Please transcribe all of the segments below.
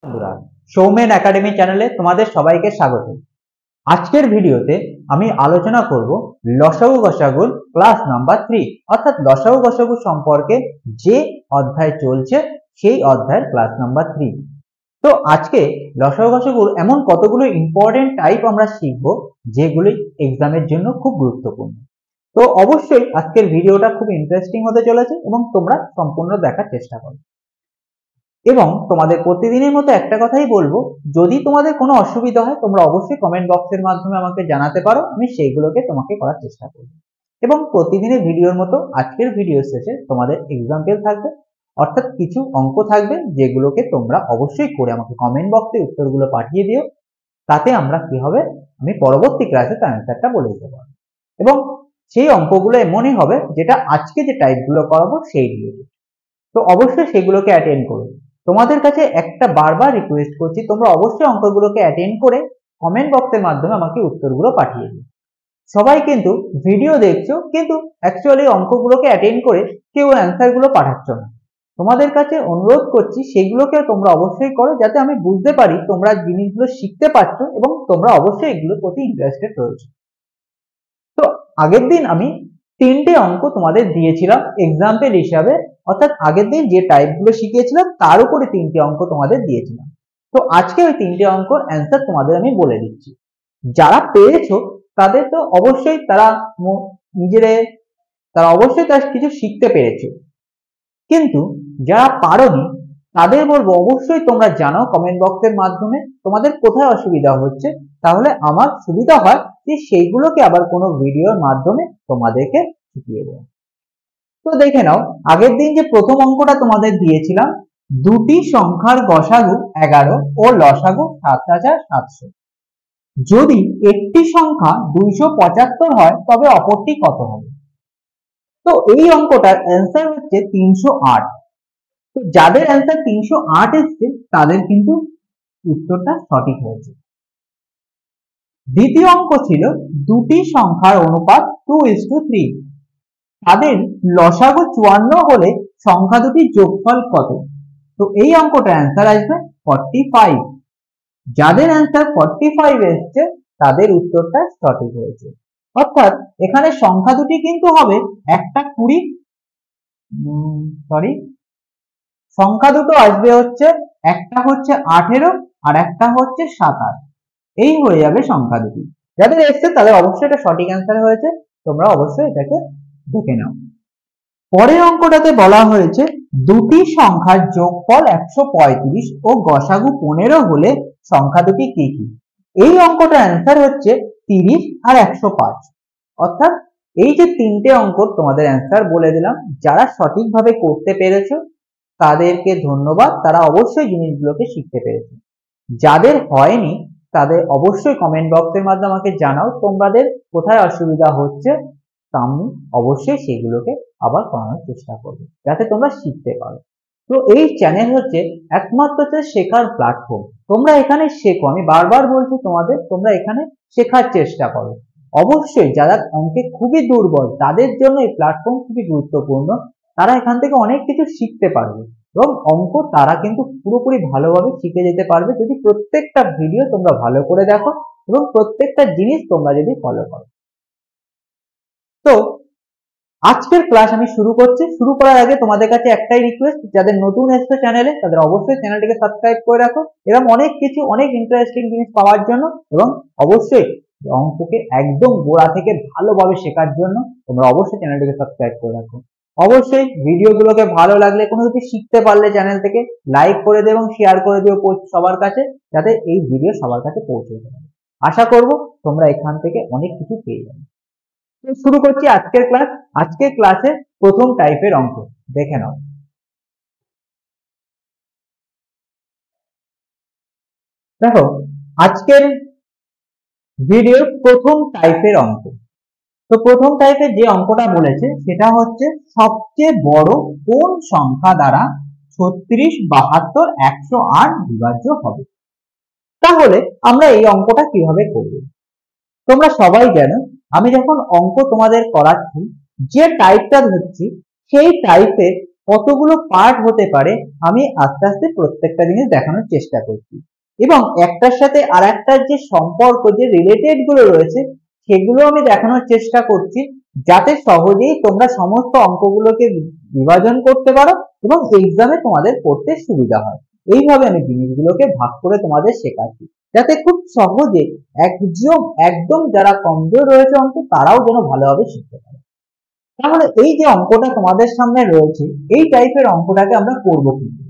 বন্ধুরা, সৌমেন একাডেমি চ্যানেলে তোমাদের সবাইকে স্বাগত। আজকের ভিডিওতে আমি আলোচনা করব লসাগু গসাগুর ক্লাস নাম্বার 3 অর্থাৎ লসাগু গসাগু সম্পর্কে যে অধ্যায় চলছে সেই অধ্যায়ের ক্লাস নাম্বার 3। তো আজকে লসাগু গসাগুর এমন কতগুলো ইম্পর্টেন্ট টাইপ আমরা শিখব যেগুলি এক্সামের জন্য খুব গুরুত্বপূর্ণ। তো অবশ্যই আজকের ভিডিওটা খুব ইন্টারেস্টিং হতে চলেছে এবং তোমরা সম্পূর্ণ দেখার চেষ্টা করো। এবং তোমাদের প্রতিদিনের মতো একটা কথাই বলবো, যদি তোমাদের কোনো অসুবিধা হয় তোমরা অবশ্যই কমেন্ট বক্সের মাধ্যমে আমাকে জানাতে পারো, আমি সেইগুলোকে তোমাকে করার চেষ্টা করব। এবং প্রতিদিনের ভিডিওর মতো আজকের ভিডিও শেষে তোমাদের এক্সাম্পল থাকবে, অর্থাৎ কিছু অঙ্ক থাকবে যেগুলোকে তোমরা অবশ্যই করে আমাকে কমেন্ট বক্সে উত্তরগুলো পাঠিয়ে দিও। তাতে আমরা কি হবে, আমি পরবর্তী ক্লাসে তার অ্যান্সারটা বলে দিতে পারবো। এবং সেই অঙ্কগুলো এমনই হবে যেটা আজকে যে টাইপগুলো করাবো সেই রিলেটেড। তো অবশ্যই সেগুলোকে অ্যাটেন্ড করো। তোমাদের কাছে একটা বারবার রিকোয়েস্ট করছি, তোমরা অবশ্যই অঙ্কগুলোকে অ্যাটেন্ড করে কমেন্ট বক্সের মাধ্যমে আমাকে উত্তরগুলো পাঠিয়ে দিও। সবাই কিন্তু ভিডিও দেখছো কিন্তু অ্যাকচুয়ালি অঙ্কগুলোকে অ্যাটেন্ড করে কেউ অ্যান্সারগুলো পাঠাচ্ছ না। তোমাদের কাছে অনুরোধ করছি সেগুলোকে তোমরা অবশ্যই করো, যাতে আমি বুঝতে পারি তোমরা জিনিসগুলো শিখতে পারছো এবং তোমরা অবশ্যই এগুলোর প্রতি ইন্টারেস্টেড রয়েছে। তো আগের দিন আমি 3টে অঙ্ক তোমাদের দিয়েছিলাম এক্সাম্পল হিসাবে, অর্থাৎ আগের দিন যে টাইপগুলো শিখিয়েছিলাম তার উপরে 3টে অঙ্ক তোমাদের দিয়েছিলাম। তো আজকে ওই 3টে অঙ্কর অ্যান্সার তোমাদের আমি বলে দিচ্ছি। যারা পেরেছো তাদের তো অবশ্যই তারা অবশ্যই তারা কিছু শিখতে পেরেছো, কিন্তু যারা পারোনি তাদের বলবো অবশ্যই তোমরা জানাও কমেন্ট বক্সের মাধ্যমে তোমাদের কোথায় অসুবিধা হচ্ছে, তাহলে আমার সুবিধা হয় যে সেইগুলোকে আবার কোনো ভিডিওর মাধ্যমে তোমাদেরকে শিখিয়ে দেবো। তো দেখে নাও, আগের দিন যে প্রথম অঙ্কটা তোমাদের দিয়েছিলাম, দুটি সংখ্যার গসাগু 11 ও লসাগু 7700, যদি একটি সংখ্যা 275 হয় তবে অপরটি কত হবে। তো এই অঙ্কটার অ্যান্সার হচ্ছে 308। তো যাদের অ্যান্সার 308 এসছে তাদের কিন্তু উত্তরটা সঠিক হয়েছে। দ্বিতীয় অঙ্ক ছিল দুটি সংখ্যার অনুপাত 2:3, তাদের লসাগু 54 হলে সংখ্যা দুটির যোগফল কত। তো এই অঙ্কটার অ্যান্সার আসবে 45। যাদের অ্যান্সার 45 এসছে তাদের উত্তরটা সঠিক হয়েছে। অর্থাৎ এখানে সংখ্যা দুটি কিন্তু হবে একটা 20, সংখ্যা দুটো আসবে হচ্ছে একটা হচ্ছে 18 আর একটা হচ্ছে 27। এই হয়ে যাবে সংখ্যা দুটি। যাদের এসছে তাদের অবশ্যই এটা সঠিক অ্যান্সার হয়েছে, তোমরা অবশ্যই এটাকে দেখে নাও। পরের অঙ্কটাতে বলা হয়েছে দুটি সংখ্যার যোগফল 135 ও গসাগু 15 হলে সংখ্যা দুটি কি কি। এই অঙ্কটার অ্যান্সার হচ্ছে 30 আর 105। অর্থাৎ এই যে 3টে অঙ্ক তোমাদের অ্যান্সার বলে দিলাম, যারা সঠিকভাবে করতে পেরেছো তাদেরকে ধন্যবাদ, তারা অবশ্যই জিনিসগুলোকে শিখতে পেরেছে। যাদের হয়নি তাদের অবশ্যই কমেন্ট বক্সের মাধ্যমে আমাকে জানাও তোমাদের কোথায় অসুবিধা হচ্ছে, আমি অবশ্যই সেগুলোকে আবার করানোর চেষ্টা করব যাতে তোমরা শিখতে পারো। তো এই চ্যানেল হচ্ছে একমাত্র শেখার প্ল্যাটফর্ম, তোমরা এখানে শেখো। আমি বারবার বলছি তোমাদের, তোমরা এখানে শেখার চেষ্টা করো। অবশ্যই যারা অঙ্কে খুবই দুর্বল তাদের জন্য এই প্ল্যাটফর্ম খুবই গুরুত্বপূর্ণ, তারা এখান থেকে অনেক কিছু শিখতে পারবে এবং অঙ্ক তারা কিন্তু পুরোপুরি ভালোভাবে শিখে যেতে পারবে যদি প্রত্যেকটা ভিডিও তোমরা ভালো করে দেখো এবং প্রত্যেকটা জিনিস তোমরা যদি ফলো করো। তো আজকের ক্লাস আমি শুরু করছি। শুরু করার আগে তোমাদের কাছে একটাই রিকোয়েস্ট, যাদের নতুন এসছে চ্যানেলে তাদের অবশ্যই চ্যানেলটিকে সাবস্ক্রাইব করে রাখো এবং অনেক কিছু অনেক ইন্টারেস্টিং জিনিস পাওয়ার জন্য, এবং অবশ্যই অঙ্ককে একদম গোড়া থেকে ভালোভাবে শেখার জন্য তোমরা অবশ্যই চ্যানেলটিকে সাবস্ক্রাইব করে রাখো। অবশ্যই ভিডিওগুলোকে ভালো লাগলে, কোনো কিছু শিখতে পারলে চ্যানেল থেকে লাইক করে দিও এবং শেয়ার করে দিও সবার কাছে, যাতে এই ভিডিও সবার কাছে পৌঁছে যায়। আশা করব তোমরা এখান থেকে অনেক কিছু পেয়ে যাবে। শুরু করছি আজকের ক্লাস। আজকের ক্লাসে প্রথম টাইপের অঙ্ক দেখে নাও। দেখো, আজকের ভিডিওর প্রথম টাইপের অঙ্ক। তো প্রথম টাইপের যে অঙ্কটা বলেছে সেটা হচ্ছে সবচেয়ে বড় কোন সংখ্যা দ্বারা 36, 72, 108 বিভাজ্য হবে। তাহলে আমরা এই অঙ্কটা কিভাবে করব। তোমরা সবাই জানো, আমি যখন অঙ্ক তোমাদের করাচ্ছি যে টাইপটা ধরছি সেই টাইপের কতগুলো পার্ট হতে পারে আমি আস্তে আস্তে প্রত্যেকটা জিনিস দেখানোর চেষ্টা করছি, এবং একটার সাথে আর একটার যে সম্পর্ক, যে রিলেটেড গুলো রয়েছে সেগুলো আমি দেখানোর চেষ্টা করছি, যাতে সহজেই তোমরা সমস্ত অঙ্কগুলোকে বিভাজন করতে পারো এবং এক্সামে তোমাদের পড়তে সুবিধা হয়। এইভাবে আমি জিনিসগুলোকে ভাগ করে তোমাদের শেখাচ্ছি, যাতে খুব সহজে একদম যারা কমজোর রয়েছে অঙ্ক তারাও যেন ভালোভাবে শিখতে পারে। তাহলে এই যে অঙ্কটা তোমাদের সামনে রয়েছে, এই টাইপের অঙ্কটাকে আমরা করবো কিন্তু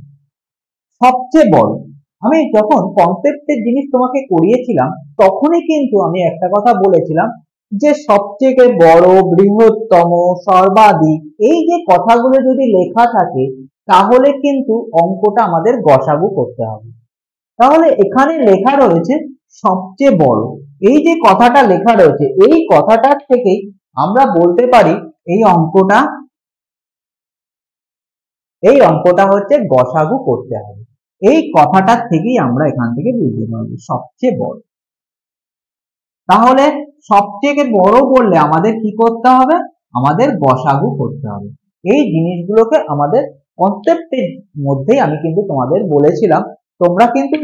সবচেয়ে বড়। আমি যখন কনসেপ্টের জিনিস তোমাকে করিয়েছিলাম তখনই কিন্তু আমি একটা কথা বলেছিলাম যে সবচেয়ে বড়, বৃহত্তম, সর্বাধিক, এই যে কথাগুলো যদি লেখা থাকে তাহলে কিন্তু অঙ্কটা আমাদের গসাগু করতে হবে। তাহলে এখানে লেখা রয়েছে সবচেয়ে বড়, এই যে কথাটা লেখা রয়েছে এই কথাটার থেকেই আমরা বলতে পারি এই অঙ্কটা হচ্ছে গসাগু করতে হবে। এই কথাটার থেকেই আমরা এখান থেকে বুঝতে পারবো সবচেয়ে বড়। তাহলে সবচেয়ে বড় বললে আমাদের কি করতে হবে? আমাদের গসাগু করতে হবে। এই জিনিসগুলোকে আমাদের কনসেপ্টের মধ্যেই আমি কিন্তু তোমাদের বলেছিলাম, তোমরা কিন্তু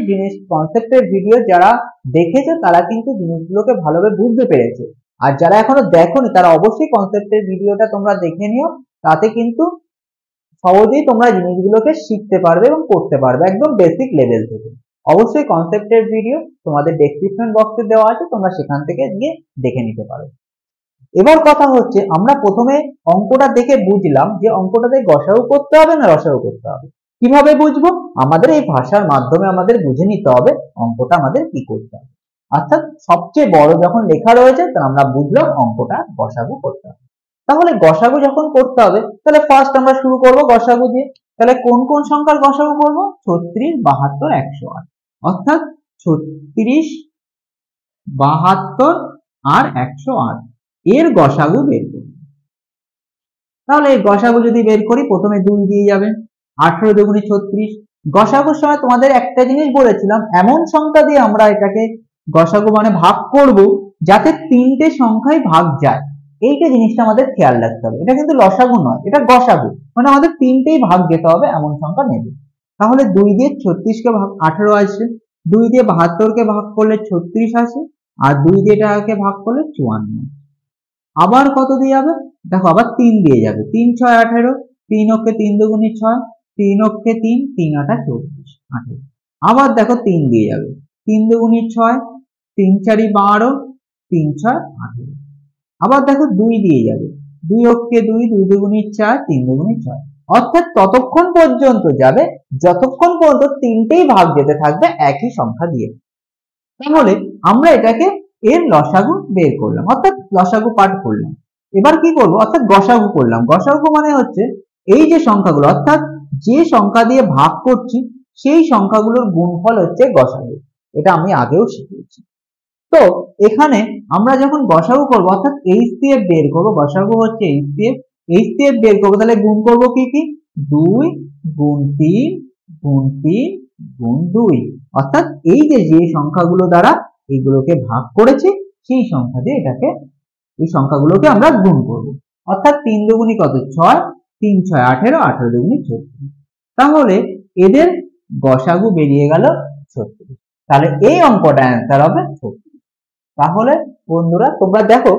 কনসেপ্টের ভিডিও যারা দেখেছো তারা কিন্তু জিনিসগুলোকে ভালোভাবে বুঝতে পেরেছে, আর যারা এখনো দেখোনি তারা অবশ্যই কনসেপ্টের ভিডিওটা তোমরা দেখে নিও, তাতে কিন্তু সহজেই তোমরা জিনিসগুলোকে শিখতে পারবে এবং করতে পারবে একদম বেসিক লেভেল থেকে। অবশ্যই কনসেপ্টের ভিডিও তোমাদের ডেসক্রিপশন বক্সে দেওয়া আছে, তোমরা সেখান থেকে গিয়ে দেখে নিতে পারো। এবার কথা হচ্ছে, আমরা প্রথমে অঙ্কটা দেখে বুঝলাম যে অঙ্কটাতে গসাগু করতে হবে না রসাগু করতে হবে। কিভাবে বুঝবো? আমাদের এই ভাষার মাধ্যমে আমাদের বুঝে নিতে হবে অঙ্কটা আমাদের কি করতে হবে। অর্থাৎ সবচেয়ে বড় যখন লেখা রয়েছে তখন আমরা বুঝলাম অঙ্কটা গসাগু করতে হবে। তাহলে গসাগু যখন করতে হবে তাহলে ফার্স্ট আমরা শুরু করব গসাগু দিয়ে। তাহলে কোন কোন সংখ্যার গসাগু করব? 36, 72, 108। অর্থাৎ 36, 72 আর 108 এর গসাগু বের করব। তাহলে এই গসাগু যদি বের করি প্রথমে 2 দিয়ে যাবেন, 18 দুগুণে 36। গসাগুর সময় তোমাদের একটা জিনিস বলেছিলাম, এমন সংখ্যা দিয়ে আমরা এটাকে গসাগু মানে ভাগ করব যাতে তিনটে সংখ্যায় ভাগ যায়। এইটা জিনিসটা আমাদের খেয়াল রাখতে হবে। এটা কিন্তু লসাগু নয়, এটা গসাগু, মানে আমাদের তিনটেই ভাগ যেতে হবে এমন সংখ্যা নেবে। তাহলে 2 দিয়ে 36কে ভাগ 18 আসে, 2 দিয়ে 72কে ভাগ করলে 36 আসে, আর 2 দিয়ে এটাকে ভাগ করলে 54। আবার কত দিয়ে যাবে? দেখো আবার 3 দিয়ে যাবে, 3 6 18, 3 অক্ষে 3 দুগুণে 6, 3 অক্ষে 3, 3 8 24, 18। আবার দেখো 3 দিয়ে যাবে, 3 দুগুণে 6, 3 4 12, 3 6 18। আবার দেখো 2 দিয়ে যাবে, 2 অক্ষে 2, 2 দুগুণে 4, 3 দুগুণে 6। অর্থাৎ ততক্ষণ পর্যন্ত যাবে যতক্ষণ পর্যন্ত তিনটেই ভাগ যেতে থাকবে একই সংখ্যা দিয়ে। তাহলে আমরা এটাকে এর লসাগু বের করলাম, অর্থাৎ লসাগু পাঠ করলাম। এবার কি করব? অর্থাৎ গসাগু করলাম। গসাগু মানে হচ্ছে এই যে সংখ্যাগুলো, অর্থাৎ যে সংখ্যা দিয়ে ভাগ করছি সেই সংখ্যাগুলোর গুণফল হচ্ছে গসাগু। এটা আমি আগেও শিখিয়েছি। তো এখানে আমরা যখন গসাগু করব অর্থাৎ HCF বের করব, গসাগু হচ্ছে HCF বের করব, তাহলে গুণ করব কি কি? 2 গুণ 3 গুণ 3 গুণ 2। অর্থাৎ এই যে সংখ্যাগুলো দ্বারা এইগুলোকে ভাগ করেছি সেই সংখ্যা দিয়ে এই সংখ্যাগুলোকে আমরা গুণ করব। অর্থাৎ 3 দুগুণে কত? 6, 3 6 18, 18 দুগুণে 36। তাহলে এদের গসাগু বেরিয়ে গেল 36। তাহলে এই অঙ্কটা অ্যান্সার হবে 36। তাহলে বন্ধুরা তোমরা দেখো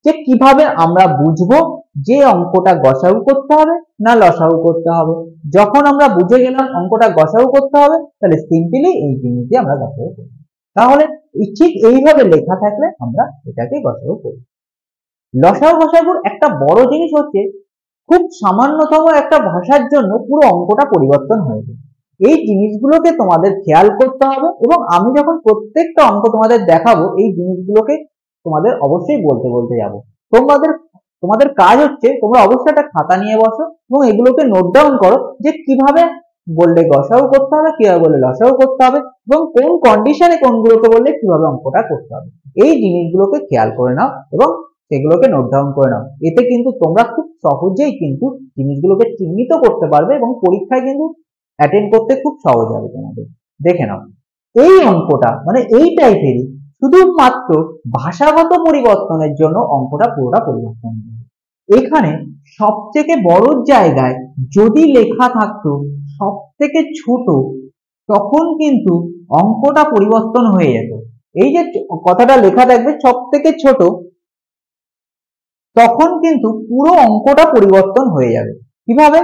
যে কিভাবে আমরা বুঝবো যে অঙ্কটা গসাগু করতে হবে না লসাগু করতে হবে। যখন আমরা বুঝে গেলাম অঙ্কটা গসাগু করতে হবে তাহলে সিম্পলি এই জিনিস দিয়ে আমরা গসাগু করব। তাহলে ঠিক এইভাবে লেখা থাকলে আমরা এটাকে গসাগু করব। লসাগু গসাগুর একটা বড় জিনিস হচ্ছে খুব সামান্যতম একটা ভাষার জন্য পুরো অঙ্কটা পরিবর্তন হয়ে যায়। এই জিনিসগুলোকে তোমাদের খেয়াল করতে হবে, এবং আমি যখন প্রত্যেকটা অঙ্ক তোমাদের দেখাবো এই জিনিসগুলোকে তোমাদের অবশ্যই বলতে বলতে যাবো। তোমাদের কাজ হচ্ছে তোমরা অবশ্যই একটা খাতা নিয়ে বসো এবং এগুলোকে নোট ডাউন করো যে কিভাবে বললে গসাগু করতে হবে, কিভাবে বললে লসাগু করতে হবে, এবং কোন কন্ডিশনে কোনগুলোকে বললে কিভাবে অঙ্কটা করতে হবে। এই জিনিসগুলোকে খেয়াল করে নাও এবং সেগুলোকে নোট ডাউন করে নাও। এতে কিন্তু তোমরা খুব সহজেই কিন্তু জিনিসগুলোকে চিহ্নিত করতে পারবে এবং পরীক্ষায় কিন্তু অ্যাটেন্ড করতে খুব সহজ হবে তোমাদের। দেখে নাও এই অঙ্কটা মানে এই টাইপেরই, শুধুমাত্র ভাষাগত পরিবর্তনের জন্য অঙ্কটা পুরোটা পরিবর্তন হবে। এখানে সব থেকে বড় জায়গায় যদি লেখা থাকতো সব থেকে ছোট, তখন কিন্তু অঙ্কটা পরিবর্তন হয়ে যেত। এই যে কথাটা লেখা থাকবে সব থেকে ছোট, তখন কিন্তু পুরো অঙ্কটা পরিবর্তন হয়ে যাবে। কিভাবে?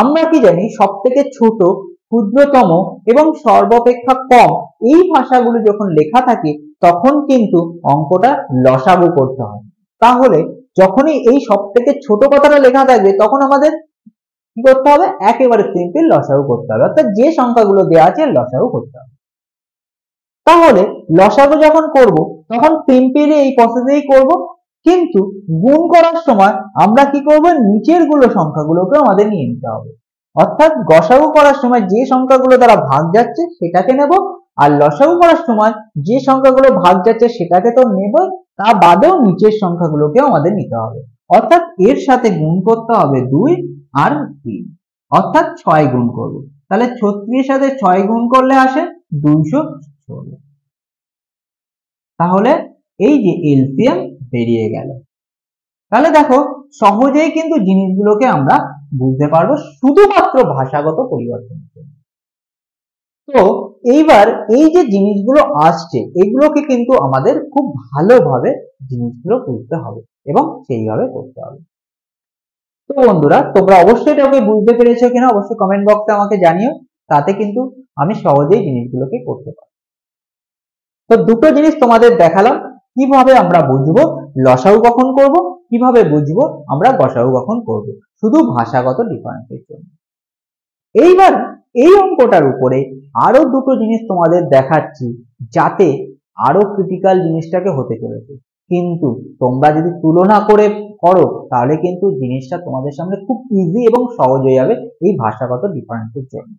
আমরা কি জানি সব থেকে ছোট, ক্ষুদ্রতম এবং সর্বাপেক্ষা কম এই ভাষাগুলো যখন লেখা থাকে তখন কিন্তু অঙ্কটা লসাগু করতে হয়। তাহলে যখনই এই সব থেকে ছোট কথাটা লেখা থাকবে তখন আমাদের কি করতে হবে? একেবারে সিম্পল লসাগু করতে হবে, অর্থাৎ যে সংখ্যাগুলো দেওয়া আছে লসাগু করতে হবে। তাহলে লসাগু যখন করব তখন সিম্পলি এই প্রসেসেই করব, কিন্তু গুণ করার সময় আমরা কি করব? নিচের গুলো সংখ্যাগুলোকে আমাদের নিয়ে নিতে হবে। অর্থাৎ গসাগু করার সময় যে সংখ্যাগুলো দ্বারা ভাগ যাচ্ছে সেটাকে নেব, আর লসাগু করার সময় যে সংখ্যাগুলো ভাগ যাচ্ছে সেটাকে তো নেব, তা বাদেও নিচের সংখ্যাগুলোকেও আমাদের নিতে হবে। অর্থাৎ এর সাথে গুণ করতে হবে 2 আর 3, অর্থাৎ 6 গুণ করব। তাহলে 36 এর সাথে 6 গুণ করলে আসে 216। তাহলে এই যে এলসিএম বেরিয়ে গেল। তাহলে দেখো সহজেই কিন্তু জিনিসগুলোকে আমরা বুঝতে পারবো শুধুমাত্র ভাষাগত পরিবর্তনের জন্য। তো এইবার এই যে জিনিসগুলো আসছে এগুলোকে কিন্তু আমাদের খুব ভালোভাবে জিনিসগুলো বুঝতে হবে এবং সেইভাবে করতে হবে। তো বন্ধুরা তোমরা অবশ্যই এটাকে বুঝতে পেরেছো কিনা অবশ্যই কমেন্ট বক্সে আমাকে জানিও, তাতে কিন্তু আমি সহজেই জিনিসগুলোকে করতে পারি। তো দুটো জিনিস তোমাদের দেখালাম, কিভাবে আমরা বুঝবো লসাগু কখন করব, কিভাবে বুঝবো আমরা গসাগু কখন করব, শুধু ভাষাগত ডিফারেন্সের জন্য। এইবার এই অঙ্কটার উপরে আরো দুটো জিনিস তোমাদের দেখাচ্ছি, যাতে আরো ক্রিটিক্যাল জিনিসটাকে হতে চলেছে। কিন্তু তোমরা যদি তুলনা করে করো তাহলে কিন্তু জিনিসটা তোমাদের সামনে খুব ইজি এবং সহজ হয়ে যাবে এই ভাষাগত ডিফারেন্সের জন্য।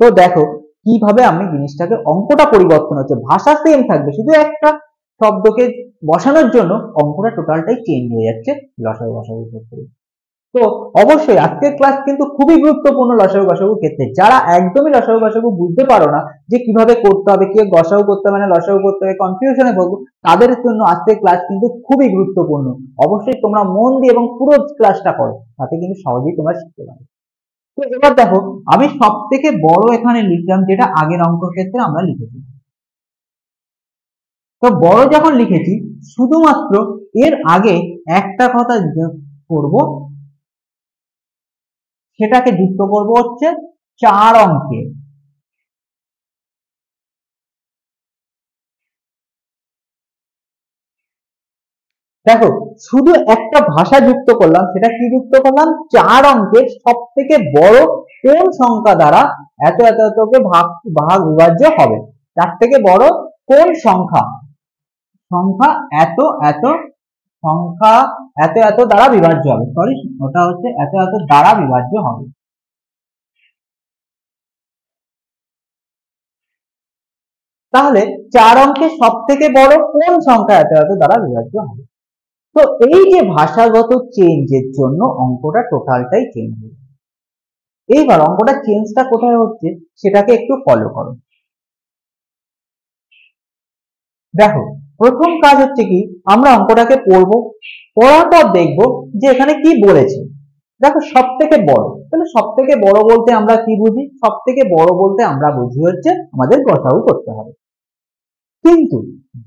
তো দেখো কিভাবে আমি জিনিসটাকে, অঙ্কটা পরিবর্তন হচ্ছে, ভাষা সেম থাকবে, শুধু একটা শব্দকে বসানোর জন্য অঙ্কটা টোটালটাই চেঞ্জ হয়ে যাচ্ছে লসাগু গসাগুর ক্ষেত্রে। তো অবশ্যই আজকের ক্লাস কিন্তু খুবই গুরুত্বপূর্ণ লসাগু গসাগুর ক্ষেত্রে। যারা একদমই লসাগু গসাগু বুঝতে পারো না যে কিভাবে করতে হবে, কি গসাগু করতে হবে না লসাগু করতে হবে, কনফিউশনে ভোগো, তাদের জন্য আজকের ক্লাস কিন্তু খুবই গুরুত্বপূর্ণ। অবশ্যই তোমরা মন দিয়ে এবং পুরো ক্লাসটা করো, তাতে কিন্তু সহজেই তোমরা শিখতে পারো। তো এবার দেখো আমি সব থেকে বড় এখানে লিখলাম, যেটা আগের অঙ্ক ক্ষেত্রে আমরা লিখেছি। তো বড় যখন লিখেছি শুধুমাত্র এর আগে একটা কথা করব, সেটাকে যুক্ত করব হচ্ছে 4 অঙ্কে। দেখো শুধু একটা ভাষা যুক্ত করলাম, সেটা কি যুক্ত করলাম? 4 অঙ্কের সব থেকে বড় কোন সংখ্যা দ্বারা এত এত এতকে ভাগ বিভাজ্য হবে, তার থেকে বড় কোন সংখ্যা, সংখ্যা এত এত, সংখ্যা এত এত দ্বারা বিভাজ্য হবে, সরি ওটা হচ্ছে এত এত দ্বারা বিভাজ্য হবে। তাহলে 4 অঙ্কের সব থেকে বড় কোন সংখ্যা এত এত দ্বারা বিভাজ্য হবে। তো এই যে ভাষাগত চেঞ্জের জন্য অঙ্কটা টোটালটাই চেঞ্জ হয়ে যাবে। এইবার অঙ্কটা চেঞ্জটা কোথায় হচ্ছে সেটাকে একটু ফলো করো। দেখো প্রথম কাজ হচ্ছে কি, আমরা অঙ্কটাকে পড়বো, পড়ার পর দেখবো যে এখানে কি বলেছে। দেখো সব থেকে বড়, তাহলে সব থেকে বড় বলতে আমরা কি বুঝি? সব থেকে বড় বলতে আমরা বুঝি হচ্ছে আমাদের গসাগু করতে হবে। কিন্তু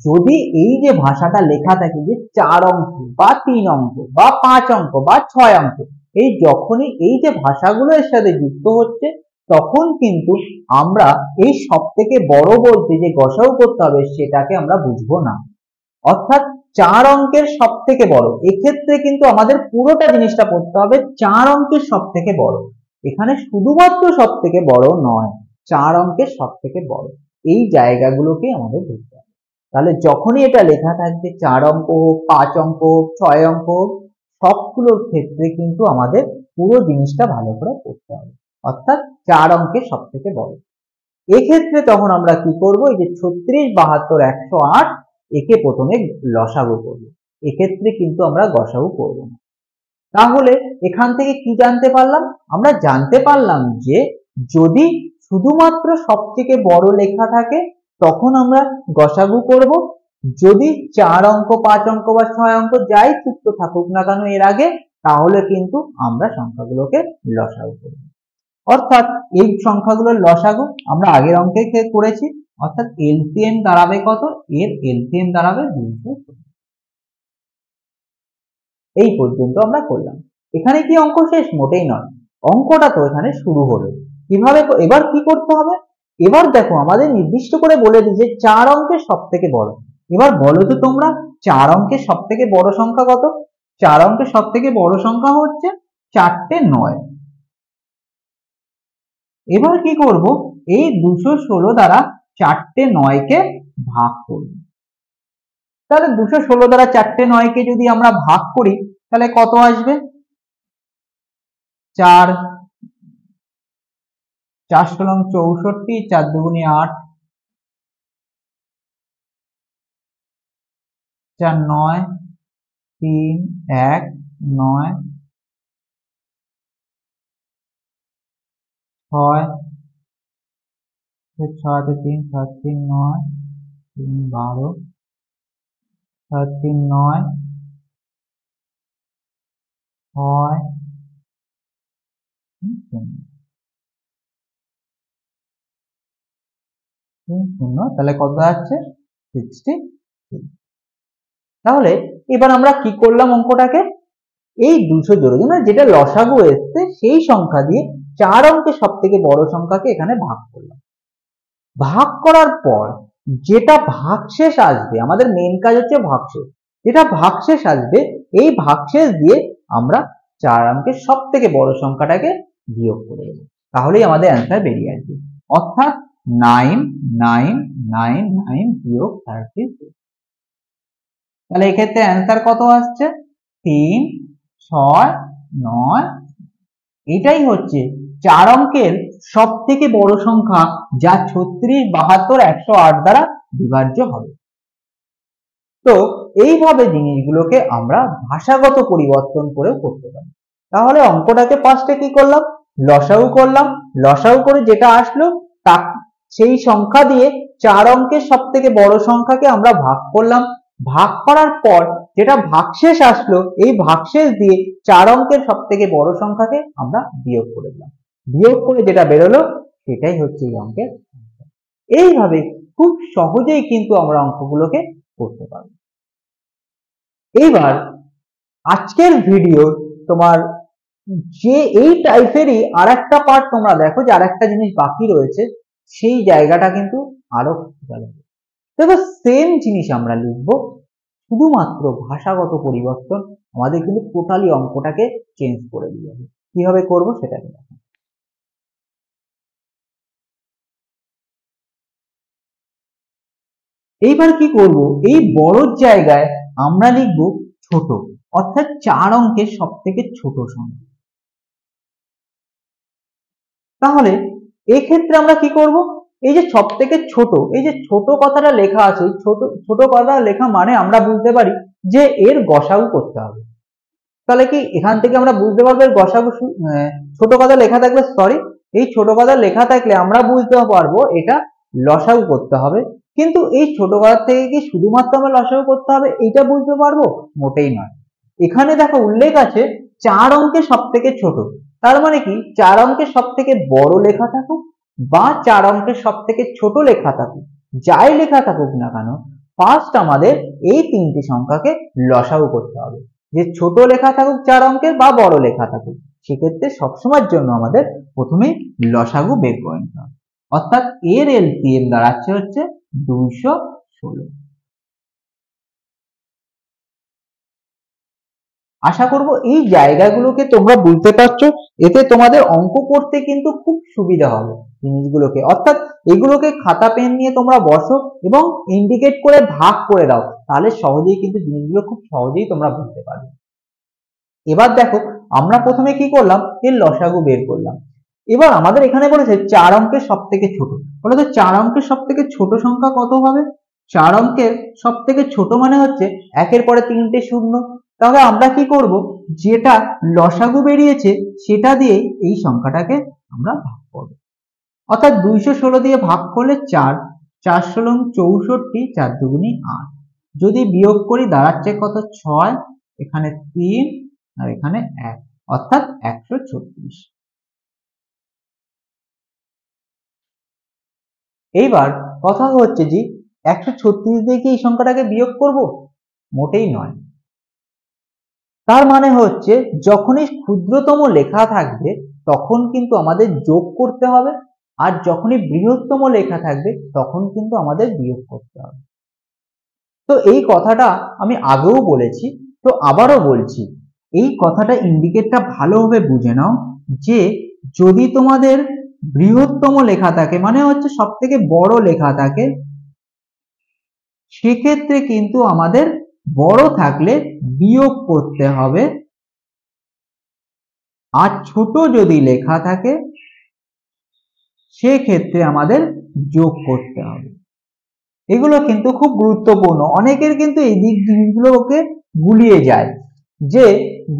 যদি এই যে ভাষাটা লেখা থাকে যে 4 অঙ্ক বা 3 অঙ্ক বা 5 অঙ্ক বা 6 অঙ্ক, এই যখনই এই যে ভাষাগুলো এর সাথে যুক্ত হচ্ছে তখন কিন্তু আমরা এই সব থেকে বড় বলতে যে গসাগু করতে হবে সেটাকে আমরা বুঝবো না। অর্থাৎ 4 অঙ্কের সব থেকে বড়, এক্ষেত্রে কিন্তু আমাদের পুরোটা জিনিসটা পড়তে হবে 4 অঙ্কের সব থেকে বড়। এখানে শুধুমাত্র সব থেকে বড় নয়, 4 অঙ্কের সব থেকে বড়, এই জায়গাগুলোকে আমাদের বুঝতে হবে। তাহলে যখনই এটা লেখা থাকবে 4 অঙ্ক হোক, 5 অঙ্ক হোক, 6 অঙ্ক হোক, সবগুলোর ক্ষেত্রে কিন্তু আমাদের পুরো জিনিসটা ভালো করে পড়তে হবে, অর্থাৎ 4 অঙ্কের সব থেকে বড়। এক্ষেত্রে তখন আমরা কি করব? এই যে 36, 72, 108 একে প্রথমে লসাগু করব, এক্ষেত্রে কিন্তু আমরা গসাগু করব না। তাহলে এখান থেকে কি জানতে পারলাম? আমরা জানতে পারলাম যে যদি শুধুমাত্র সব থেকে বড় লেখা থাকে তখন আমরা গসাগু করব, যদি 4 অঙ্ক, 5 অঙ্ক বা 6 অঙ্ক যাই যুক্ত থাকুক না কেন এর আগে, তাহলে কিন্তু আমরা সংখ্যাগুলোকে লসাগু করব। অর্থাৎ এই সংখ্যাগুলোর লসাগু আমরা আগের অঙ্কে করেছি, অর্থাৎ এলসিএম দাঁড়াবে কত, এর এলসিএম দাঁড়াবে 216। এই পর্যন্ত আমরা করলাম। এখানে কি অঙ্ক শেষ? মোটেই নয়, অঙ্কটা তো এখানে শুরু হলো। কিভাবে এবার কি করতে হবে? এবার দেখো আমাদের নির্দিষ্ট করে বলে দিই যে 4 অঙ্কের সব থেকে বড়। এবার বলো তো তোমরা 4 অঙ্কের সব থেকে বড় সংখ্যা কত? 4 অঙ্কের সব থেকে বড় সংখ্যা হচ্ছে 4টে 9। এবার কি করব? এই 216 দ্বারা 4টে 9কে ভাগ করব। তাহলে 216 দ্বারা 4টে 9কে যদি আমরা ভাগ করি তাহলে কত আসবে? 4 4 ষোলং 64, 4 দুগুণে 8, 4 9, 3 1 9, 6 6 3 7 3 9, 3 12, 7 3 9, 6 শূন্য, তাহলে কত আছে? 60। তাহলে এবার আমরা কি করলাম অঙ্কটাকে? এই 216 মানে যেটা লসাগু এসছে সেই সংখ্যা দিয়ে 4 অঙ্কের সব থেকে বড় সংখ্যাকে এখানে ভাগ করলাম। ভাগ করার পর যেটা ভাগশেষ আসবে, আমাদের মেন কাজ হচ্ছে ভাগশেষ, যেটা ভাগশেষ আসবে এই ভাগশেষ দিয়ে আমরা 4 অঙ্কের সব থেকে বড় সংখ্যাটাকে বিয়োগ করে দেব, তাহলেই আমাদের অ্যান্সার বেরিয়ে আসবে। অর্থাৎ 9999 বিয়োগ 36। তাহলে এক্ষেত্রে অ্যান্সার কত আসছে? 3 6 9। এটাই হচ্ছে 4 অঙ্কের সব থেকে বড় সংখ্যা, যা 36 72 108 দ্বারা বিভাজ্য হবে। তো এইভাবে জিনিসগুলোকে আমরা ভাষাগত পরিবর্তন করেও করতে পারি। তাহলে অঙ্কটাকে ফার্স্টে কি করলাম? লসাগু করলাম। লসাগু করে যেটা আসলো তা সেই সংখ্যা দিয়ে 4 অঙ্কের সব থেকে বড় সংখ্যাকে আমরা ভাগ করলাম। ভাগ করার পর যেটা ভাগশেষ আসলো এই ভাগশেষ দিয়ে 4 অঙ্কের সব থেকে বড় সংখ্যাকে আমরা বিয়োগ করে দিলাম। বিয়োগ করে যেটা বেরোলো সেটাই হচ্ছে এই অঙ্কের। এইভাবে খুব সহজেই কিন্তু আমরা অঙ্কগুলোকে করতে পারবো। এইবার আজকের ভিডিও তোমার যে এই টাইপেরই আর একটা পার্ট তোমরা দেখো যে আর একটা জিনিস বাকি রয়েছে, সেই জায়গাটা কিন্তু আরো দেখো সেম জিনিস আমরা লিখবো, শুধুমাত্র ভাষাগত পরিবর্তন আমাদের কিন্তু টোটালি অঙ্কটাকে চেঞ্জ করে দিয়ে হবে। কিভাবে করবো সেটাকে দেখো। এইবার কি করব? এই বড় জায়গায় আমরা লিখব ছোট, অর্থাৎ 4 অঙ্কের সব থেকে ছোট সংখ্যা। তাহলে এক্ষেত্রে আমরা কি করব? এই যে সব থেকে ছোট, এই যে ছোট কথাটা লেখা আছে, ছোট ছোট কথা লেখা মানে আমরা বুঝতে পারি যে এর গসাগু করতে হবে। তাহলে কি এখান থেকে আমরা বুঝতে পারবো এর গসাগু, ছোট কথা লেখা থাকলে, সরি, এই ছোট কথা লেখা থাকলে আমরা বুঝতে পারবো এটা লসাগু করতে হবে। কিন্তু এই ছোট কথা থেকে কি শুধুমাত্র আমরা লসাগু করতে হবে এইটা বুঝতে পারবো? মোটেই নয়। এখানে দেখো উল্লেখ আছে 4 অঙ্কের সব থেকে ছোট, তার মানে কি 4 অঙ্কের সব থেকে বড় লেখা থাকুক বা 4 অঙ্কের সব থেকে ছোট লেখা থাকুক, যাই লেখা থাকুক না কেন, ফার্স্ট আমাদের এই তিনটি সংখ্যাকে লসাগু করতে হবে। যে ছোট লেখা থাকুক 4 অঙ্কের বা বড় লেখা থাকুক, সেক্ষেত্রে সবসময়ের জন্য আমাদের প্রথমেই লসাগু বের করে নিতে হবে। অর্থাৎ এর এলসিএম দাঁড়াচ্ছে হচ্ছে 216। আশা করব এই জায়গাগুলোকে তোমরা বুঝতে পারছো, এতে তোমাদের অঙ্ক করতে কিন্তু খুব সুবিধা হবে জিনিসগুলোকে। অর্থাৎ এগুলোকে খাতা পেন নিয়ে তোমরা বসো এবং ইন্ডিকেট করে ভাগ করে দাও, তাহলে সহজেই কিন্তু জিনিসগুলো খুব সহজেই তোমরা বুঝতে পারবে। এবার দেখো আমরা প্রথমে কি করলাম? এর লসাগু বের করলাম। এবার আমাদের এখানে বলেছে 4 অঙ্কের সব থেকে ছোট, বলে তো 4 অঙ্কের সব থেকে ছোট সংখ্যা কত হবে? 4 অঙ্কের সব থেকে ছোট মানে হচ্ছে একের পরে 3টে শূন্য। তাহলে আমরা কি করব? যেটা লসাগু বেরিয়েছে সেটা দিয়ে এই সংখ্যাটাকে আমরা ভাগ করব। অর্থাৎ 216 দিয়ে ভাগ করলে 4, 4 ষোলং 64, 4 দুগুণে 8। যদি বিয়োগ করি দাঁড়াচ্ছে কত? 6, এখানে 3, আর এখানে 1, অর্থাৎ 136। এইবার কথা হচ্ছে যে 136 দিয়ে কি এই সংখ্যাটাকে বিয়োগ করব? মোটেই নয়। তার মানে হচ্ছে যখনই ক্ষুদ্রতম লেখা থাকবে তখন কিন্তু আমাদের যোগ করতে হবে, আর যখনই বৃহত্তম লেখা থাকবে তখন কিন্তু আমাদের বিয়োগ করতে হবে। তো এই কথাটা আমি আগেও বলেছি, তো আবারও বলছি, এই কথাটা ইন্ডিকেটটা ভালোভাবে বুঝে নাও যে যদি তোমাদের বৃহত্তম লেখা থাকে মানে হচ্ছে সব থেকে বড় লেখা থাকে, সেক্ষেত্রে কিন্তু আমাদের বড় থাকলে বিয়োগ করতে হবে, আর ছোট যদি লেখা থাকে সেক্ষেত্রে আমাদের যোগ করতে হবে। এগুলো কিন্তু খুব গুরুত্বপূর্ণ। অনেকের কিন্তু এই দিক জিনিসগুলোকে গুলিয়ে যায় যে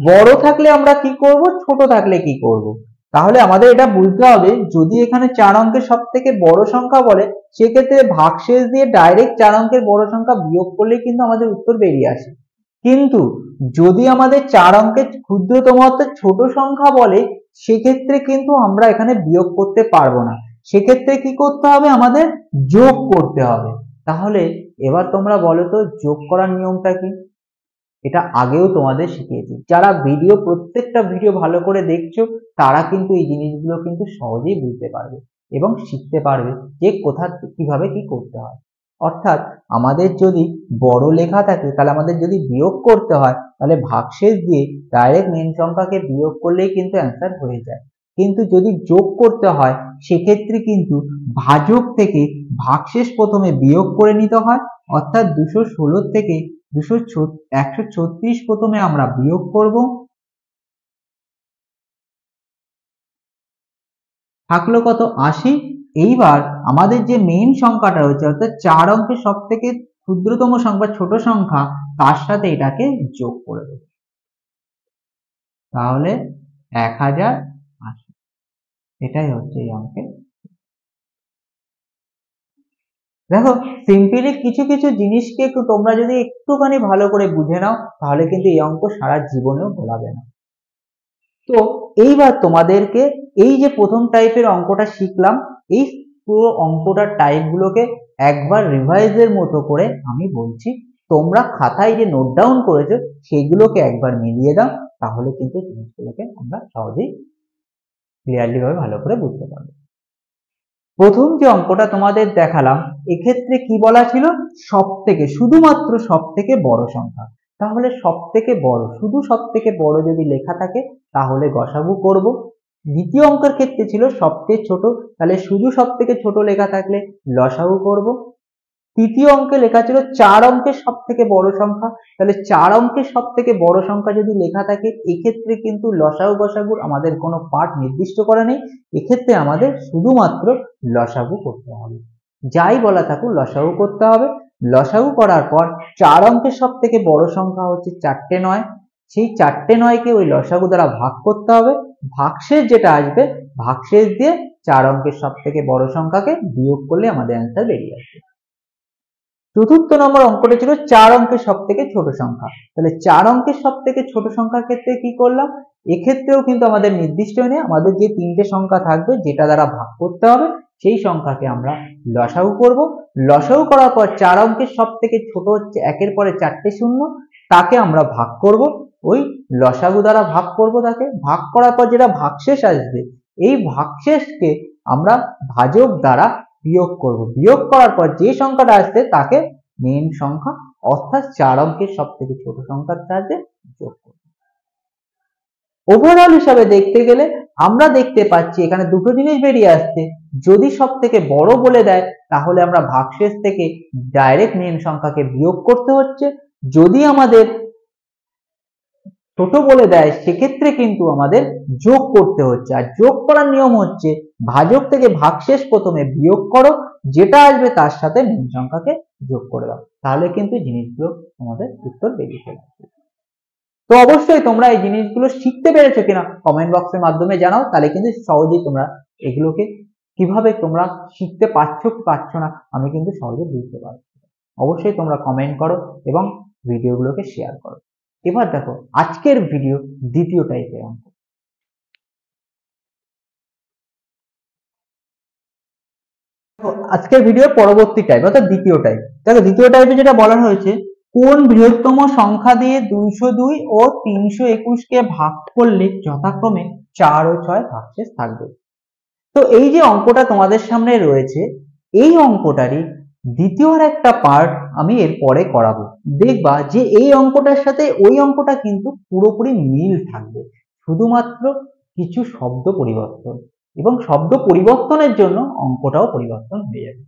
বড় থাকলে আমরা কি করব, ছোট থাকলে কি করব। তাহলে আমাদের এটা বুঝতে হবে যদি এখানে 4 অঙ্কের সব থেকে বড় সংখ্যা বলে সেক্ষেত্রে ভাগশেষ দিয়ে ডাইরেক্ট 4 অঙ্কের বড় সংখ্যা বিয়োগ করলে কিন্তু আমাদের উত্তর বেরিয়ে আসে। কিন্তু যদি আমাদের 4 অঙ্কের ক্ষুদ্রতম অর্থাৎ ছোট সংখ্যা বলে সেক্ষেত্রে কিন্তু আমরা এখানে বিয়োগ করতে পারবো না, সেক্ষেত্রে কি করতে হবে, আমাদের যোগ করতে হবে। তাহলে এবার তোমরা বলো তো যোগ করার নিয়মটা কি? এটা আগেও তোমাদের শিখিয়েছি। যারা প্রত্যেকটা ভিডিও ভালো করে দেখছো তারা কিন্তু এই জিনিসগুলো কিন্তু সহজেই বুঝতে পারবে এবং শিখতে পারবে যে কোথা কিভাবে কি করতে হয়। অর্থাৎ আমাদের যদি বড় লেখা থাকে তাহলে আমাদের যদি বিয়োগ করতে হয় তাহলে ভাগশেষ দিয়ে ডাইরেক্ট মেন সংখ্যাকে বিয়োগ করলেই কিন্তু অ্যান্সার হয়ে যায়। কিন্তু যদি যোগ করতে হয় সেক্ষেত্রে কিন্তু ভাজক থেকে ভাগশেষ প্রথমে বিয়োগ করে নিতে হয়, অর্থাৎ 216 থেকে 136 প্রথমে আমরা বিয়োগ করব, থাকলো কত 80। এইবার আমাদের যে মেইন সংখ্যাটা রয়েছে অর্থাৎ 4 অঙ্কের সব থেকে ক্ষুদ্রতম সংখ্যা ছোট সংখ্যা তার সাথে এটাকে যোগ করে দেব, তাহলে 1080। এটাই হচ্ছে এই অঙ্কের। দেখো সিম্পলি কিছু কিছু জিনিসকে তোমরা যদি একটুখানি ভালো করে বুঝে নাও তাহলে কিন্তু এই অঙ্ক সারা জীবনেও ভোলাবে না। তো এইবার তোমাদেরকে এই যে প্রথম টাইপের অঙ্কটা শিখলাম, এই পুরো অঙ্কটার টাইপগুলোকে একবার রিভাইজের মতো করে আমি বলছি, তোমরা খাতায় যে নোট ডাউন করেছো সেগুলোকে একবার মিলিয়ে দাও, তাহলে কিন্তু জিনিসগুলোকে আমরা সহজেই ক্লিয়ারলি ভাবে ভালো করে বুঝতে পারবো। প্রথম যে অঙ্কটা তোমাদের দেখালাম এক্ষেত্রে কি বলা ছিল, সব থেকে শুধুমাত্র সব থেকে বড় সংখ্যা। তাহলে সব থেকে বড়, শুধু সব থেকে বড় যদি লেখা থাকে তাহলে গসাগু করব। দ্বিতীয় অঙ্কের ক্ষেত্রে ছিল সবচেয়ে ছোট, তাহলে শুধু সব থেকে ছোট লেখা থাকলে লসাগু করব। তৃতীয় অঙ্কে লেখা ছিল 4 অঙ্কের সব থেকে বড় সংখ্যা, তাহলে 4 অঙ্কের সব থেকে বড় সংখ্যা যদি লেখা থাকে এক্ষেত্রে কিন্তু লসাগু গসাগুর আমাদের কোনো পার্ট নির্দিষ্ট করা নেই, এক্ষেত্রে আমাদের শুধুমাত্র লসাগু করতে হবে। যাই বলা থাকুক লসাগু করতে হবে। লসাগু করার পর 4 অঙ্কের সব থেকে বড় সংখ্যা হচ্ছে 4টে 9, সেই 4টে 9কে ওই লসাগু দ্বারা ভাগ করতে হবে, ভাগশেষ যেটা আসবে ভাগশেষ দিয়ে 4 অঙ্কের সব থেকে বড় সংখ্যাকে বিয়োগ করলে আমাদের অ্যান্সার বেরিয়ে আসবে। চতুর্থ নম্বর অঙ্কটা ছিল 4 অঙ্কের সব থেকে ছোট সংখ্যা, তাহলে 4 অঙ্কের সব থেকে ছোট সংখ্যার ক্ষেত্রে কি করলাম, এক্ষেত্রেও কিন্তু আমাদের নির্দিষ্ট নেই, আমাদের যে 3টে সংখ্যা থাকবে যেটা দ্বারা ভাগ করতে হবে সেই সংখ্যাকে আমরা লসাগু করব। লসাগু করার পর 4 অঙ্কের সব থেকে ছোট হচ্ছে 1-এর পরে 4টে শূন্য, তাকে আমরা ভাগ করব, ওই লসাগু দ্বারা ভাগ করব, তাকে ভাগ করার পর যেটা ভাগশেষ আসবে এই ভাগশেষকে আমরা ভাজক দ্বারা বিয়োগ করব, বিয়োগ করার পর যে সংখ্যাটা আসছে তাকে মেইন সংখ্যা অর্থাৎ 4 অঙ্কের সব থেকে ছোট সংখ্যার সাহায্যে যোগ করব। ওভারঅল হিসাবে দেখতে গেলে আমরা দেখতে পাচ্ছি এখানে দুটো জিনিস বেরিয়ে আসছে, যদি সব থেকে বড় বলে দেয় তাহলে আমরা ভাগশেষ থেকে ডাইরেক্ট মেইন সংখ্যাকে বিয়োগ করতে হচ্ছে, যদি আমাদের ছোট বলে দেয় সেক্ষেত্রে কিন্তু আমাদের যোগ করতে হচ্ছে। আর যোগ করার নিয়ম হচ্ছে ভাজক থেকে ভাগশেষ প্রথমে বিয়োগ করো, যেটা আসবে তার সাথে মেন সংখ্যাকে যোগ করে দাও, তাহলে কিন্তু জিনিসগুলো আমাদের উত্তর বেরিয়ে চলে আসবে। তো অবশ্যই তোমরা এই জিনিসগুলো শিখতে পেরেছো কিনা কমেন্ট বক্সের মাধ্যমে জানাও, তাহলে কিন্তু সহজেই তোমরা এগুলোকে কিভাবে তোমরা শিখতে পারছো কি পারছো না আমি কিন্তু সহজে বুঝতে পারবো। অবশ্যই তোমরা কমেন্ট করো এবং ভিডিওগুলোকে শেয়ার করো। এবার দেখো আজকের ভিডিও দ্বিতীয় টাইপের অঙ্ক। আজকের ভিডিও পরবর্তী টাইপ অর্থাৎ দ্বিতীয় টাইপ। দেখো দ্বিতীয় টাইপে যেটা বলা হয়েছে, কোন বৃহত্তম সংখ্যা দিয়ে 202 ও 321 কে ভাগ করলে যথাক্রমে 4 ও 6 ভাগশেষ থাকবে। তো এই যে অঙ্কটা তোমাদের সামনে রয়েছে, এই অঙ্কটারই দ্বিতীয় আর একটা পার্ট আমি এর পরে করাবো। দেখবা যে এই অঙ্কটার সাথে ওই অঙ্কটা কিন্তু পুরোপুরি মিল থাকবে, শুধুমাত্র কিছু শব্দ পরিবর্তন, এবং শব্দ পরিবর্তনের জন্য অঙ্কটাও পরিবর্তন হয়ে যাবে।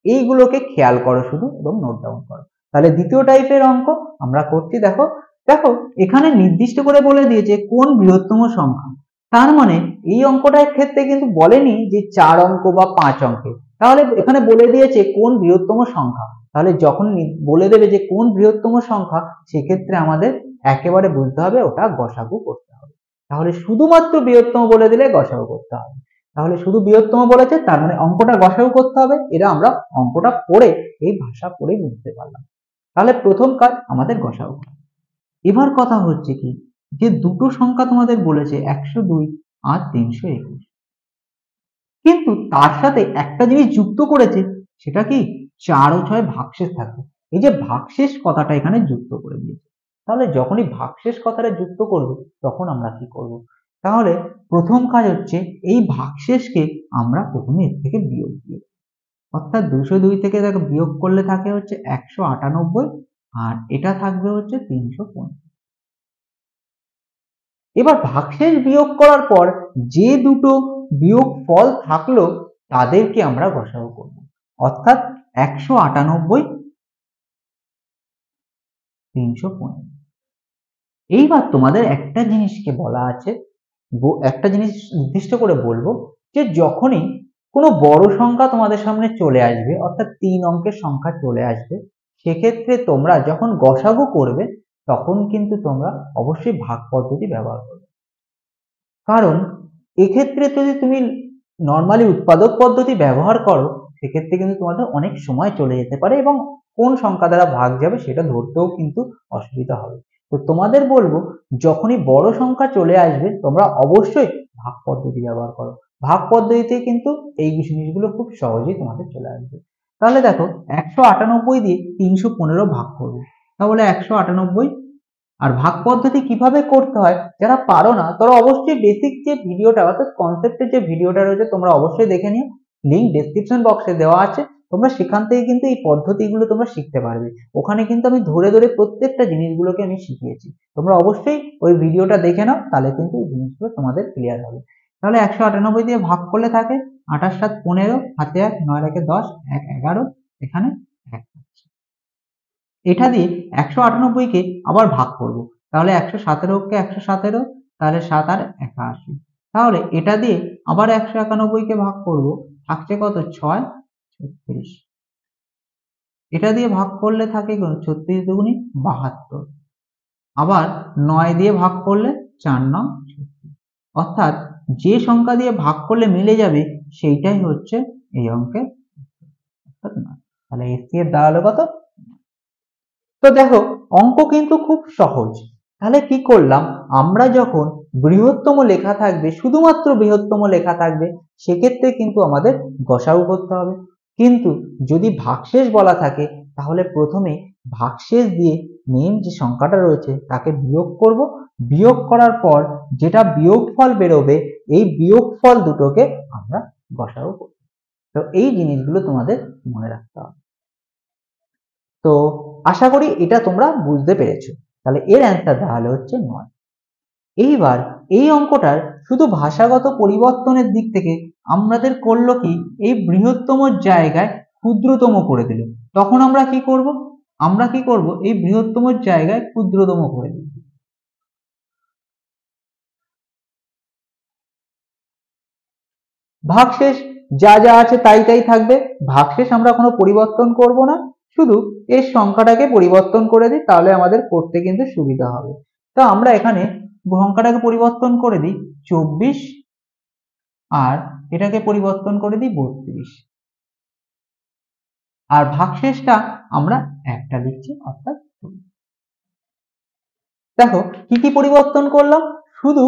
এইগুলোকে খেয়াল করো শুধু এবং নোট ডাউন করো। তাহলে দ্বিতীয় টাইপের অঙ্ক আমরা করছি। দেখো দেখো এখানে নির্দিষ্ট করে বলে দিয়েছে কোন বৃহত্তম সংখ্যা। তার মানে এই অঙ্কটার ক্ষেত্রে কিন্তু বলেনি যে 4 অঙ্ক বা 5 অঙ্কে, তাহলে এখানে বলে দিয়েছে কোন বৃহত্তম সংখ্যা। তাহলে যখন বলে দেবে যে কোন বৃহত্তম সংখ্যা, সেক্ষেত্রে আমাদের একেবারে বুঝতে হবে ওটা গসাগু করতে হবে। তাহলে শুধুমাত্র বৃহত্তম বলে দিলে গসাগু করতে হবে। তাহলে শুধু বৃহত্তম বলেছে, তার মানে অঙ্কটা গসাগু করতে হবে। এরা আমরা অঙ্কটা পড়ে এই ভাষা পড়ে বুঝতে পারলাম। তাহলে প্রথম কাজ আমাদের গসাগু। এবার কথা হচ্ছে কি, যে দুটো সংখ্যা তোমাদের বলেছে 102 আর 321, কিন্তু তার সাথে একটা জিনিস যুক্ত করেছে, সেটা কি 4 ও 6 ভাগশেষ থাকবে। এই যে ভাগশেষ কথাটা এখানে যুক্ত করে দিয়েছে। তাহলে যখনই ভাগশেষ কথাটা যুক্ত করবে তখন আমরা কি করব? তাহলে প্রথম কাজ হচ্ছে এই ভাগশেষকে আমরা প্রথমে এর থেকে বিয়োগ দিয়ে, অর্থাৎ 202 থেকে দেখো বিয়োগ করলে থাকে হচ্ছে 198, আর এটা থাকবে হচ্ছে 315। এবার ভাগশেষ বিয়োগ করার পর যে দুটো বিয়োগ ফল থাকলো তাদেরকে আমরা গসাগু করব, অর্থাৎ 198, 315। এইবার তোমাদের একটা জিনিসকে বলা আছে, একটা জিনিস নির্দিষ্ট করে বলবো, যে যখনই কোনো বড় সংখ্যা তোমাদের সামনে চলে আসবে, অর্থাৎ 3 অঙ্কের সংখ্যা চলে আসবে, সেক্ষেত্রে তোমরা যখন গসাগু করবে তখন কিন্তু তোমরা অবশ্যই ভাগ পদ্ধতি ব্যবহার করবে। কারণ এক্ষেত্রে যদি তুমি নর্মালি উৎপাদক পদ্ধতি ব্যবহার করো, সেক্ষেত্রে কিন্তু তোমাদের অনেক সময় চলে যেতে পারে এবং কোন সংখ্যা দ্বারা ভাগ যাবে সেটা ধরতেও কিন্তু অসুবিধা হবে। তো তোমাদের বলবো, যখনই বড় সংখ্যা চলে আসবে তোমরা অবশ্যই ভাগ পদ্ধতি ব্যবহার করো। ভাগ পদ্ধতিতে কিন্তু এই জিনিসগুলো খুব সহজেই তোমাদের চলে আসবে। তাহলে দেখো 198 দিয়ে 315 ভাগ করবো, তাহলে 198। আর ভাগ পদ্ধতি কিভাবে করতে হয় যারা পারো না, তারা অবশ্যই বেসিক যে ভিডিওটা অর্থাৎ কনসেপ্টের যে ভিডিওটা রয়েছে তোমরা অবশ্যই দেখে নিও, লিংক ডেসক্রিপশন বক্সে দেওয়া আছে। তোমরা সেখান থেকে কিন্তু এই পদ্ধতিগুলো তোমরা শিখতে পারবে। ওখানে কিন্তু আমি ধরে ধরে প্রত্যেকটা জিনিসগুলোকে আমি শিখিয়েছি। তোমরা অবশ্যই ওই ভিডিওটা দেখে নাও, তাহলে কিন্তু এই জিনিসগুলো তোমাদের ক্লিয়ার হবে। তাহলে 198 দিয়ে ভাগ করলে থাকে 28 7 15, হাতে 1, 9 1 10, 1 11, এখানে 1। এটা দিয়ে 198 কে আবার ভাগ করব, তাহলে 117 কে 117, তাহলে 7 আর 81। তাহলে এটা দিয়ে আবার 191 কে ভাগ করব, থাকছে কত 6 36। এটা দিয়ে ভাগ করলে থাকে 36 দুগুণী 72। আবার 9 দিয়ে ভাগ করলে 4 9 36। অর্থাৎ যে সংখ্যা দিয়ে ভাগ করলে মিলে যাবে সেইটাই হচ্ছে এই অঙ্কের, অর্থাৎ 9। তাহলে এসি এর দাঁড়ালো কত? তো দেখো অঙ্ক কিন্তু খুব সহজ। তাহলে কি করলাম, আমরা যখন বৃহত্তম লেখা থাকবে, শুধুমাত্র বৃহত্তম লেখা থাকবে, সেক্ষেত্রে কিন্তু আমাদের গসাগু করতে হবে। কিন্তু যদি ভাগশেষ বলা থাকে, তাহলে প্রথমে ভাগশেষ দিয়ে মেন যে সংখ্যাটা রয়েছে তাকে বিয়োগ করব। বিয়োগ করার পর যেটা বিয়োগফল বেরোবে, এই বিয়োগফল দুটোকে আমরা গসাগু করব। তো এই জিনিসগুলো তোমাদের মনে রাখতে হবে। তো আশা করি এটা তোমরা বুঝতে পেরেছো। তাহলে এর অ্যান্সার তাহলে হচ্ছে 9। এইবার এই অঙ্কটার শুধু ভাষাগত পরিবর্তনের দিক থেকে আমাদের করলো কি, এই বৃহত্তম জায়গায় ক্ষুদ্রতম করে দিল। তখন আমরা কি করব, এই বৃহত্তম জায়গায় ক্ষুদ্রতম করে দিল। ভাগশেষ যা যা আছে তাই তাই থাকবে, ভাগশেষ আমরা কোনো পরিবর্তন করব না, শুধু এর সংখ্যাটাকে পরিবর্তন করে দিই, তাহলে আমাদের করতে কিন্তু সুবিধা হবে। তো আমরা এখানে সংখ্যাটাকে পরিবর্তন করে দিই 24, আর এটাকে পরিবর্তন করে দিই 32, আর ভাগশেষটা আমরা একটা লিখছি, অর্থাৎ দেখো কি কি পরিবর্তন করলাম, শুধু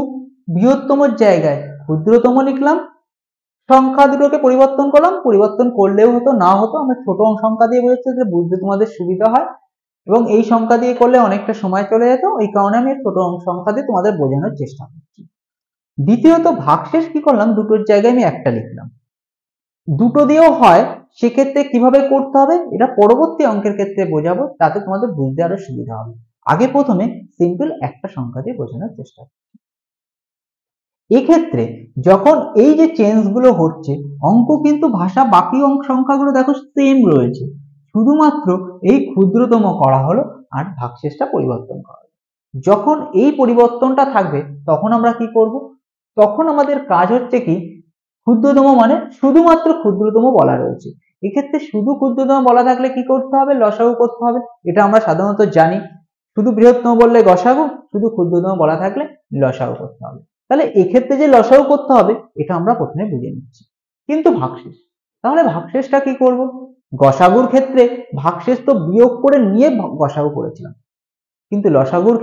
বৃহত্তম জায়গায় ক্ষুদ্রতম লিখলাম, সংখ্যা দুটোকে পরিবর্তন করলাম, পরিবর্তন করলেও হতো না হতো, আমরা ছোট সংখ্যা দিয়ে বোঝাচ্ছি যে বুঝতে তোমাদের সুবিধা হয়, এবং এই সংখ্যা দিয়ে করলে অনেকটা সময় চলে যেত, ওই কারণে আমি ছোট সংখ্যা দিয়ে তোমাদের বোঝানোর চেষ্টা করছি। দ্বিতীয়ত ভাগশেষ কি করলাম, দুটোর জায়গায় আমি একটা লিখলাম। দুটো দিয়েও হয়, সেক্ষেত্রে কিভাবে করতে হবে এটা পরবর্তী অঙ্কের ক্ষেত্রে বোঝাবো, তাতে তোমাদের বুঝতে আরো সুবিধা হবে। আগে প্রথমে সিম্পল একটা সংখ্যা দিয়ে বোঝানোর চেষ্টা করছি। এক্ষেত্রে যখন এই যে চেঞ্জ গুলো হচ্ছে, অঙ্ক কিন্তু ভাষা বাকি সংখ্যাগুলো দেখো সেম রয়েছে, শুধুমাত্র এই ক্ষুদ্রতম করা হলো আর ভাগশেষটা পরিবর্তন করা হলো। যখন এই পরিবর্তনটা থাকবে তখন আমরা কি করব, তখন আমাদের কাজ হচ্ছে কি, ক্ষুদ্রতম মানে শুধুমাত্র ক্ষুদ্রতম বলা রয়েছে, এক্ষেত্রে শুধু ক্ষুদ্রতম বলা থাকলে কি করতে হবে, লসাগু করতে হবে। এটা আমরা সাধারণত জানি, শুধু বৃহত্তম বললে গসাগু, শুধু ক্ষুদ্রতম বলা থাকলে লসাগু করতে হবে। তাহলে এক্ষেত্রে যে লসাগু করতে হবে এটা আমরা প্রথমে বুঝে নিচ্ছি। কিন্তু ভাগশেষ, তাহলে ভাগশেষটা কি করব, গসাগুর ক্ষেত্রে ভাগশেষ তো বিয়োগ করে নিয়ে গসাগু করেছিলাম, কিন্তু লসাগুর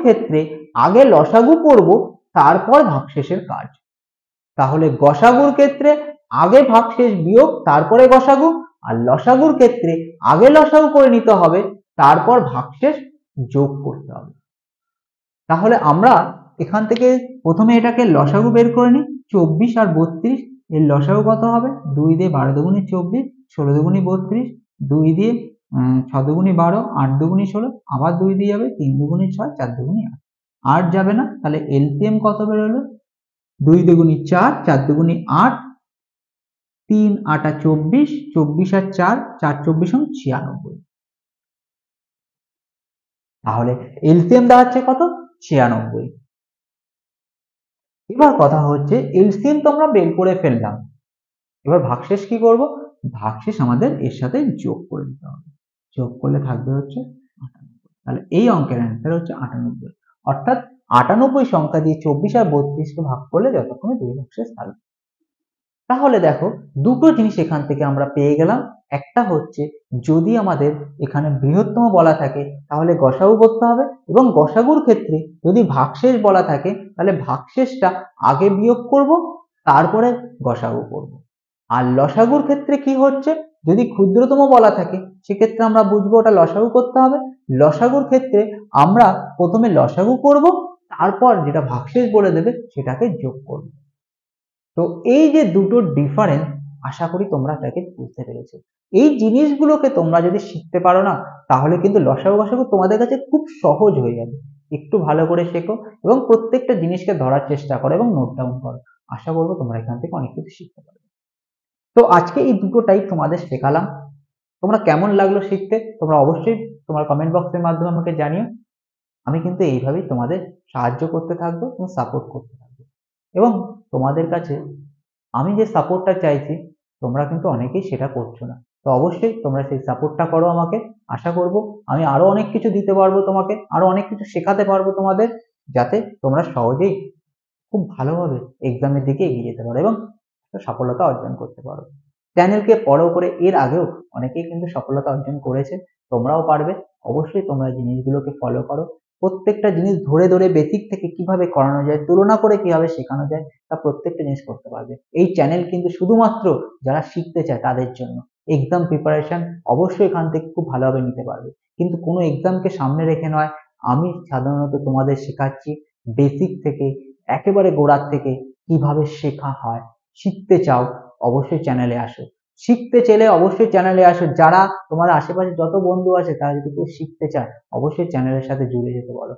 ক্ষেত্রে আগে লসাগু করব, তারপর ভাগশেষের কাজ। তাহলে গসাগুর ক্ষেত্রে আগে ভাগশেষ বিয়োগ তারপরে গসাগু, আর লসাগুর ক্ষেত্রে আগে লসাগু করে নিতে হবে, তারপর ভাগশেষ যোগ করতে হবে। তাহলে আমরা এখান থেকে প্রথমে এটাকে লসাগু বের করে নিই, 24 আর 32 এর লসাগু কত হবে, 2 দিয়ে 12 দুগুণে 24, 16 দুগুণে 32, 2 দিয়ে 6 দুগুণে 12, 8 দুগুণে 16, আবার 2 দিয়ে যাবে, 3 দুগুণে 6, 4 দুগুণে 8, 8 যাবে না, তাহলে এলসিএম কত বেরোলো, 2 দুগুণে 4, 4 দুগুণে 8, 3 8 24, 24 আর 4, 4 24 96। তাহলে এলসিএম দাঁড়াচ্ছে কত, 96। এবার কথা হচ্ছে এলসিএম তো আমরা বের করে ফেললাম, এবার ভাগশেষ কি করব, ভাগশেষ আমাদের এর সাথে যোগ করে দিতে হবে, যোগ করলে থাকবে হচ্ছে 98। তাহলে এই অঙ্কের অ্যান্সার হচ্ছে 98, অর্থাৎ 98 সংখ্যা দিয়ে 24 আর 32 কে ভাগ করলে যথাক্রমে 2 ভাগশেষ থাকবে। তাহলে দেখো দুটো জিনিস এখান থেকে আমরা পেয়ে গেলাম, একটা হচ্ছে যদি আমাদের এখানে বৃহত্তম বলা থাকে তাহলে গসাগু করতে হবে, এবং গসাগুর ক্ষেত্রে যদি ভাগশেষ বলা থাকে তাহলে ভাগশেষটা আগে বিয়োগ করব তারপরে গসাগু করব। আর লসাগুর ক্ষেত্রে কি হচ্ছে, যদি ক্ষুদ্রতম বলা থাকে সেক্ষেত্রে আমরা বুঝবো ওটা লসাগু করতে হবে, লসাগুর ক্ষেত্রে আমরা প্রথমে লসাগু করব, তারপর যেটা ভাগশেষ বলে দেবে সেটাকে যোগ করব। তো এই যে দুটো ডিফারেন্স, আশা করি তোমরা তাকে বুঝতে পেরেছো। এই জিনিসগুলোকে তোমরা যদি শিখতে পারো না, তাহলে কিন্তু লসাগু গসাগু তোমাদের কাছে খুব সহজ হয়ে যাবে। একটু ভালো করে শেখো এবং প্রত্যেকটা জিনিসকে ধরার চেষ্টা করো এবং নোট ডাউন করো, আশা করবো তোমরা এখান থেকে অনেক কিছু শিখতে পারবে। তো আজকে এই দুটো টাইপ তোমাদের শেখালাম, তোমরা কেমন লাগলো শিখতে তোমরা অবশ্যই তোমার কমেন্ট বক্সের মাধ্যমে আমাকে জানিও। আমি কিন্তু এইভাবেই তোমাদের সাহায্য করতে থাকবো এবং সাপোর্ট করতে থাকবো, এবং তোমাদের কাছে আমি যে সাপোর্টটা চাইছি তোমরা কিন্তু অনেকেই সেটা করছো না, তো অবশ্যই তোমরা সেই সাপোর্টটা করো আমাকে। আশা করব আমি আরো অনেক কিছু দিতে পারবো তোমাকে, আরো অনেক কিছু শেখাতে পারবো তোমাদের, যাতে তোমরা সহজেই খুব ভালোভাবে এক্সামের দিকে এগিয়ে যেতে পারো এবং সফলতা অর্জন করতে পারো। চ্যানেলকে ফলো করে এর আগেও অনেকেই কিন্তু সফলতা অর্জন করেছে, তোমরাও পারবে। অবশ্যই তোমরা জিনিসগুলোকে ফলো করো, প্রত্যেকটা জিনিস ধরে ধরে বেসিক থেকে কিভাবে করানো যায়, তুলনা করে কিভাবে শেখানো যায়, তা প্রত্যেকটা জিনিস করতে পারবে। এই চ্যানেল কিন্তু শুধুমাত্র যারা শিখতে চায় তাদের জন্য। এক্সাম প্রিপারেশন অবশ্যই এখান থেকে খুব ভালোভাবে নিতে পারবে, কিন্তু কোনো এক্সামকে সামনে রেখে নয়। আমি সাধারণত তোমাদের শেখাচ্ছি বেসিক থেকে, একেবারে গোড়ার থেকে কিভাবে শেখা হয়। শিখতে চাও অবশ্যই চ্যানেলে আসো, শিখতে চাইলে অবশ্যই চ্যানেলে আসো। যারা তোমার আশেপাশে যত বন্ধু আছে তারা যদি কেউ শিখতে চায় অবশ্যই চ্যানেলের সাথে জুড়ে যেতে বলো,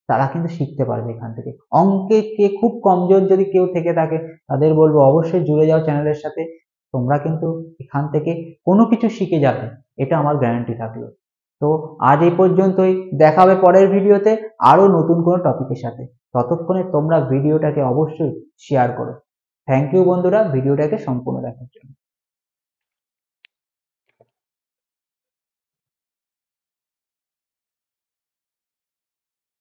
তারা কিন্তু শিখতে পারবে এখান থেকে। অঙ্কে কে খুব কমজোর যদি কেউ থেকে থাকে তাদের বলবো অবশ্যই জুড়ে যাও চ্যানেলের সাথে, তোমরা কিন্তু এখান থেকে কোনো কিছু শিখে যাবে, এটা আমার গ্যারান্টি থাকলো। তো আজ এই পর্যন্তই, দেখা হবে পরের ভিডিওতে আরো নতুন কোনো টপিকের সাথে। ততক্ষণে তোমরা ভিডিওটাকে অবশ্যই শেয়ার করো। থ্যাংক ইউ বন্ধুরা ভিডিওটাকে সম্পূর্ণ দেখার জন্য।